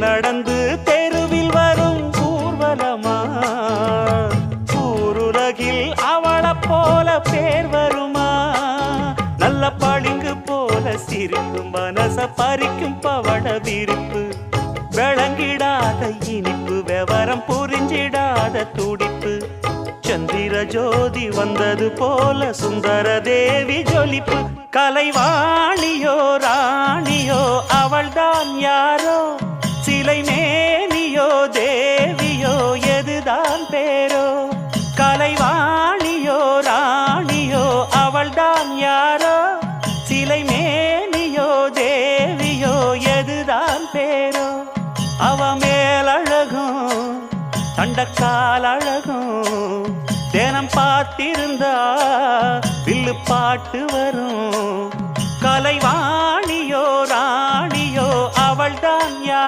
நடந்து தெருவில் வரும் ஊர்வலமா ஊருலகில் அவளை போல பேர் வருமா நல்ல பளிங்கு போல சிரிக்கும் மனச பறிக்கும் பவள விரிப்பு விளங்கிடாத இனிப்பு விவரம் புரிஞ்சிடாத துடிப்பு சந்திர ஜோதி வந்தது போல சுந்தர தேவி ஜொலிப்பு கலைவாணியோ ராணியோ அவள்தான் யாரோ சிலை மேனியோ தேவியோ எதுதான் பேரோ கலைவாணியோ ராணியோ அவள்தான் யாரோ சிலை மேனியோ தேவியோ எதுதான் பேரோ அவ மேலழகும் தண்டக்கால் அழகும் தினம் பார்த்திருந்தா வில்லு பாட்டு வரும் கலைவாணியோ ராணியோ அவள்தான் யார்